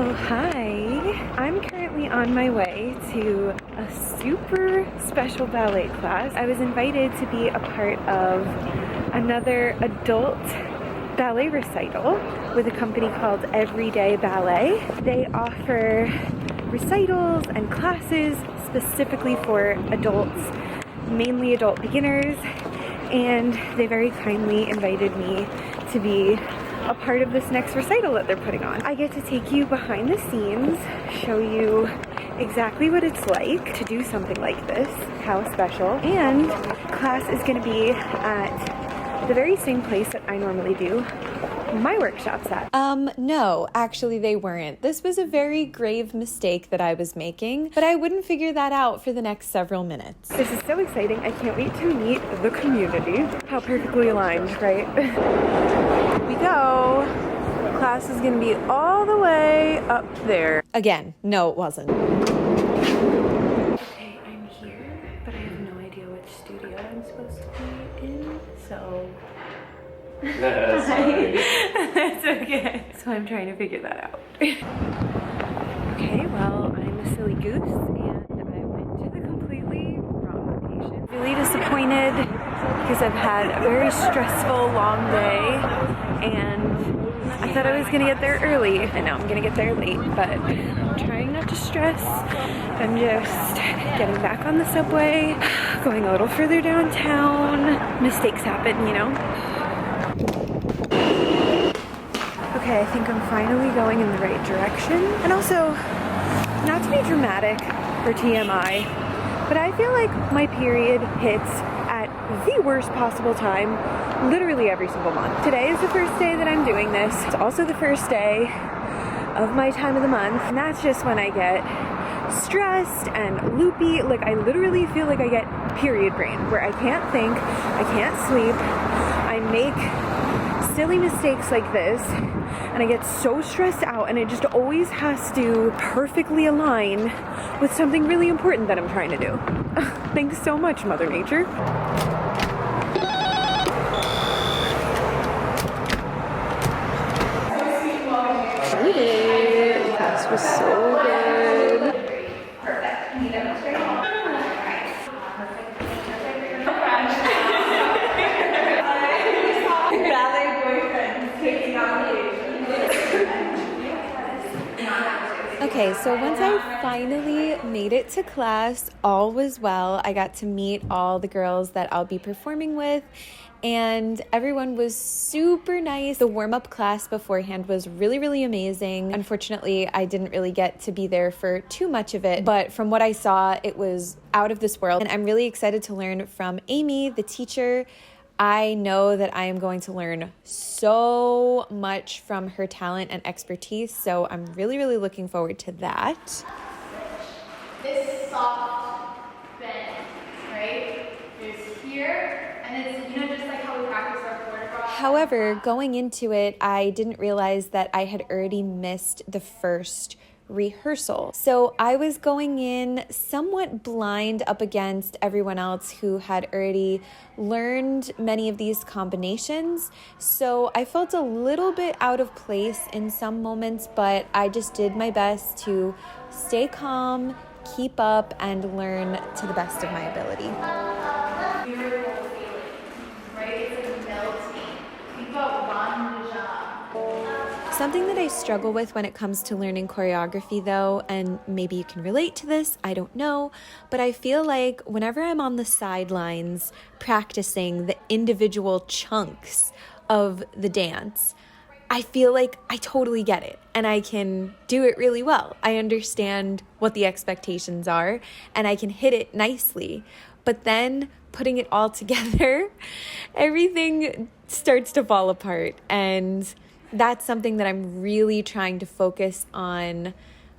Oh, hi. I'm currently on my way to a super special ballet class. I was invited to be a part of another adult ballet recital with a company called Everyday Ballet. They offer recitals and classes specifically for adults, mainly adult beginners, and they very kindly invited me to be a part of this next recital that they're putting on. I get to take you behind the scenes, show you exactly what it's like to do something like this, how special, and class is going to be at the very same place that I normally do my workshops at. No, actually they weren't. This was a very grave mistake that I was making, but I wouldn't figure that out for the next several minutes. This is so exciting. I can't wait to meet the community. How perfectly aligned, right? Here we go. Class is gonna be all the way up there. Again, no, it wasn't. Okay, I'm here, but I have no idea which studio I'm supposed to be in, so... That's fine. That's okay. So I'm trying to figure that out. Okay, well, I'm a silly goose, and I went to the completely wrong location. Really disappointed because I've had a very stressful, long day, and I thought I was gonna get there early, and now I'm gonna get there late, but I'm trying not to stress. I'm just getting back on the subway, going a little further downtown. Mistakes happen, you know? Okay, I think I'm finally going in the right direction. And also, not to be dramatic or TMI, but I feel like my period hits at the worst possible time literally every single month. Today is the first day that I'm doing this. It's also the first day of my time of the month, and that's just when I get stressed and loopy. Like, I literally feel like I get period brain, where I can't think, I can't sleep, I make silly mistakes like this, and I get so stressed out, and it just always has to perfectly align with something really important that I'm trying to do. Thanks so much, Mother Nature. This was so good. Perfect. Can you demonstrate? Ballet boyfriend taking on the Okay, so once I finally made it to class, all was well. I got to meet all the girls that I'll be performing with, and everyone was super nice. The warm-up class beforehand was really, really amazing. Unfortunately, I didn't really get to be there for too much of it, but from what I saw, it was out of this world, and I'm really excited to learn from Amy, the teacher. I know that I am going to learn so much from her talent and expertise, so I'm really, really looking forward to that. This soft bend, right, is here, and it's, just like how we practice our choreography. However, going into it, I didn't realize that I had already missed the first rehearsal. So I was going in somewhat blind up against everyone else who had already learned many of these combinations. So I felt a little bit out of place in some moments, but I just did my best to stay calm, keep up, and learn to the best of my ability. Beautiful feeling, right? It's like melting. Think about Van de Jam. Something that I struggle with when it comes to learning choreography, though, and maybe you can relate to this, I don't know, but I feel like whenever I'm on the sidelines practicing the individual chunks of the dance, I feel like I totally get it and I can do it really well. I understand what the expectations are and I can hit it nicely, but then putting it all together, everything starts to fall apart, and that's something that I'm really trying to focus on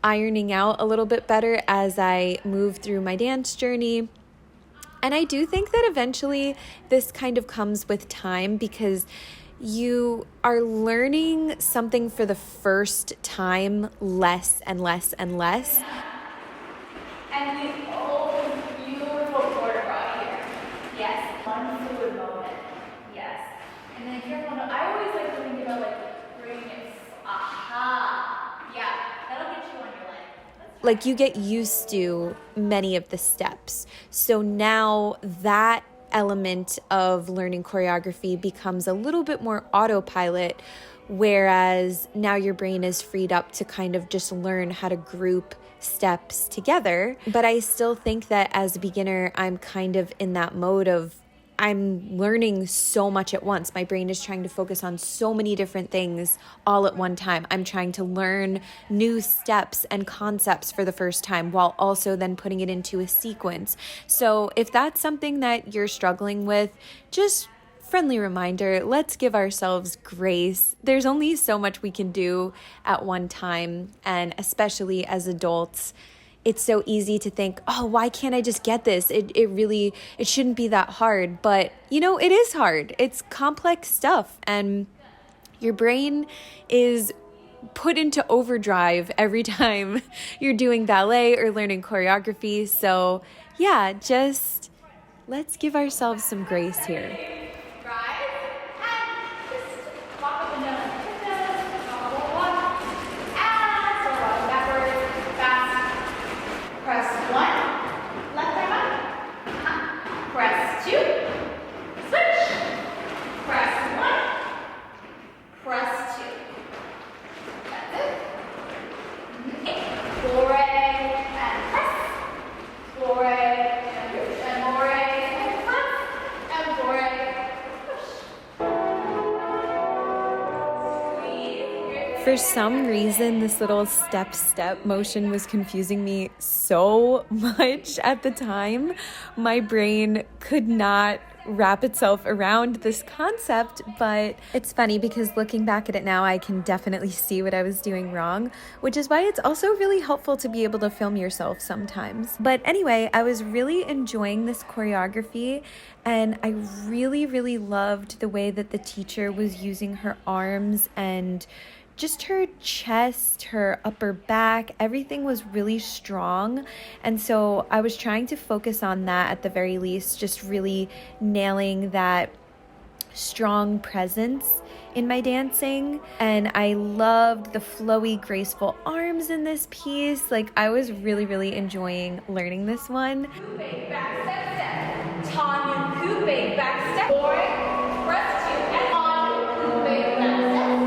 ironing out a little bit better as I move through my dance journey. And I do think that eventually this kind of comes with time, because you are learning something for the first time less and less and less. And the old beautiful choreography here. Yes. One fluid moment. Yes. And then careful. I always like to think about like bringing it. Aha. Yeah. like you get used to many of the steps. So now that element of learning choreography becomes a little bit more autopilot, whereas now your brain is freed up to kind of just learn how to group steps together. But I still think that as a beginner, I'm kind of in that mode of I'm learning so much at once. My brain is trying to focus on so many different things all at one time. I'm trying to learn new steps and concepts for the first time while also then putting it into a sequence. So if that's something that you're struggling with, just friendly reminder, let's give ourselves grace. There's only so much we can do at one time, and especially as adults, it's so easy to think, oh, why can't I just get this? It shouldn't be that hard. But, it is hard. It's complex stuff. And your brain is put into overdrive every time you're doing ballet or learning choreography. So, yeah, just let's give ourselves some grace here. For some reason, this little step motion was confusing me so much at the time. My brain could not wrap itself around this concept, but it's funny because looking back at it now, I can definitely see what I was doing wrong, which is why it's also really helpful to be able to film yourself sometimes. But anyway, I was really enjoying this choreography, and I really, really loved the way that the teacher was using her arms and just her chest, her upper back, everything was really strong. And so I was trying to focus on that at the very least, just really nailing that strong presence in my dancing. And I loved the flowy, graceful arms in this piece. Like, I was really, really enjoying learning this one. Coupe, back step, step. Tanu, coupe, back step. Boring, press two, and on, coupe, back step, step.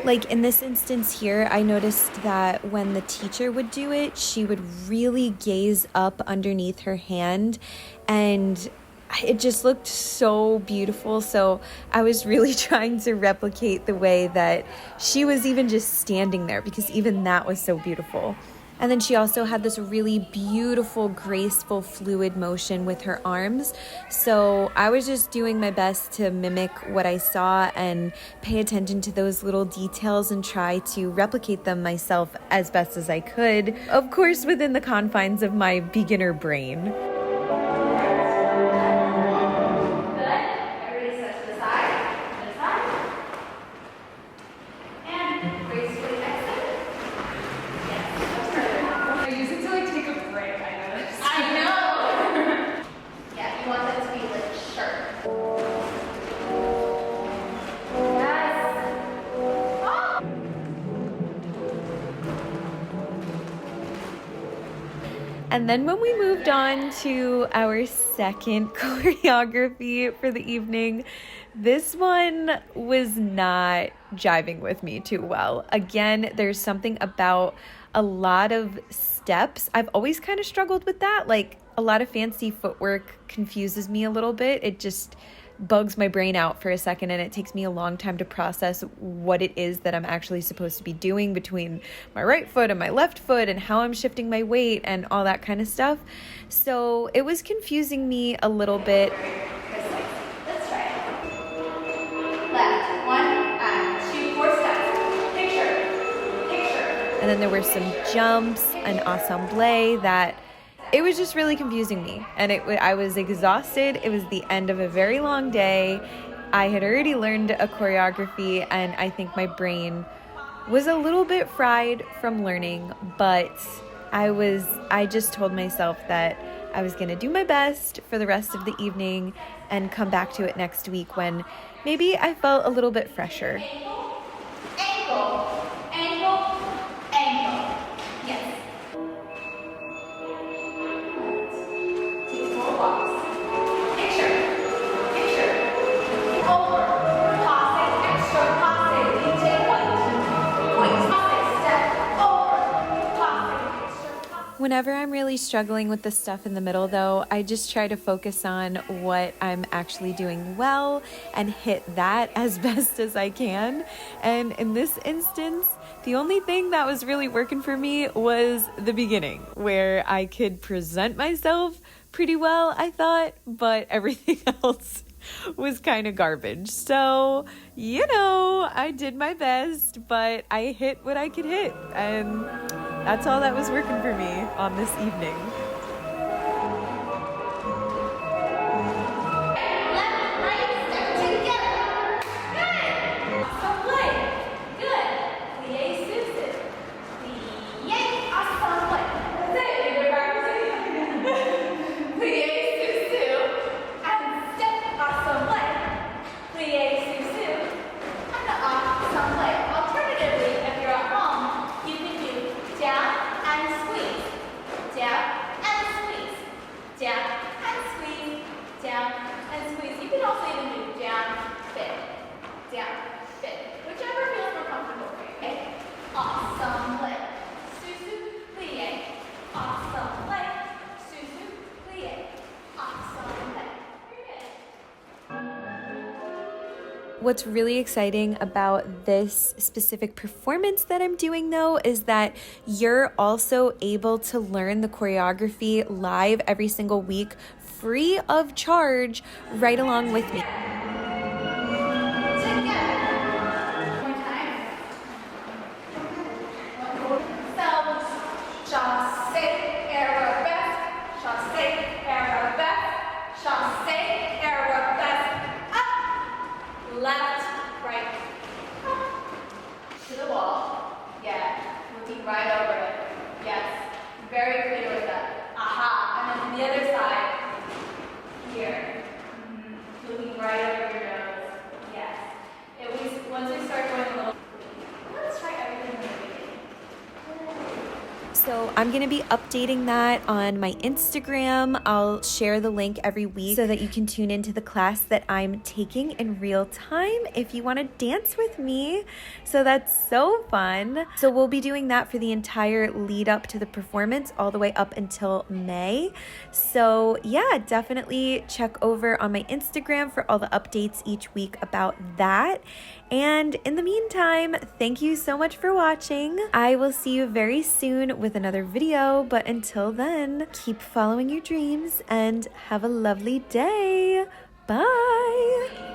Like in this instance here, I noticed that when the teacher would do it, she would really gaze up underneath her hand, and it just looked so beautiful. So I was really trying to replicate the way that she was even just standing there, because even that was so beautiful. And then she also had this really beautiful, graceful, fluid motion with her arms. So I was just doing my best to mimic what I saw and pay attention to those little details and try to replicate them myself as best as I could. Of course, within the confines of my beginner brain. And then when we moved on to our second choreography for the evening, this one was not jiving with me too well. Again, there's something about a lot of steps. I've always kind of struggled with that. Like, a lot of fancy footwork confuses me a little bit. It just bugs my brain out for a second, and it takes me a long time to process what it is that I'm actually supposed to be doing between my right foot and my left foot and how I'm shifting my weight and all that kind of stuff. So it was confusing me a little bit. Let's try it. Left, 1, 2, 4 steps. Picture. And then there were some jumps, an ensemble that it was just really confusing me, and I was exhausted. It was the end of a very long day. I had already learned a choreography, and I think my brain was a little bit fried from learning, but I just told myself that I was gonna do my best for the rest of the evening and come back to it next week when maybe I felt a little bit fresher. Ankle, ankle, ankle. Yes. Take four walks. Picture, picture. Over, passing, extra, passing. DJ point, point, passing, step, over, passing, extra, passing. Whenever I'm really struggling with the stuff in the middle though, I just try to focus on what I'm actually doing well and hit that as best as I can. And in this instance, the only thing that was really working for me was the beginning, where I could present myself pretty well, I thought, but everything else was kind of garbage. So, I did my best, but I hit what I could hit. And that's all that was working for me on this evening. Left, right, step together. Good. Awesome play. Good. Plie, Susu. Plie, awesome play. That's it. You're practicing. Plie, Susu. And step, awesome play. Plie, Susu. And awesome play. Alternatively, if you're at home, you can do down and squeeze. Down and squeeze. Down and squeeze. Down and squeeze. You can also even do down, bend. Down, bend. Whichever feels more comfortable for you. Okay? Awesome play. Susu, plie. Awesome play. Susu, plie. Awesome play. Very good. What's really exciting about this specific performance that I'm doing though is that you're also able to learn the choreography live every single week free of charge right along with me. Left, right, up, to the wall. Yeah, looking right over it. Yes, very clear with that. Aha, and then to the other side. Here. Looking right over your nose. Yes. Once we start going a little, let's try everything in the beginning. So I'm going to be updating that on my Instagram. I'll share the link every week so that you can tune into the class that I'm taking in real time if you want to dance with me. So that's so fun. So we'll be doing that for the entire lead up to the performance all the way up until May. So yeah, definitely check over on my Instagram for all the updates each week about that. And in the meantime, thank you so much for watching. I will see you very soon with another video, but until then, keep following your dreams and have a lovely day. Bye!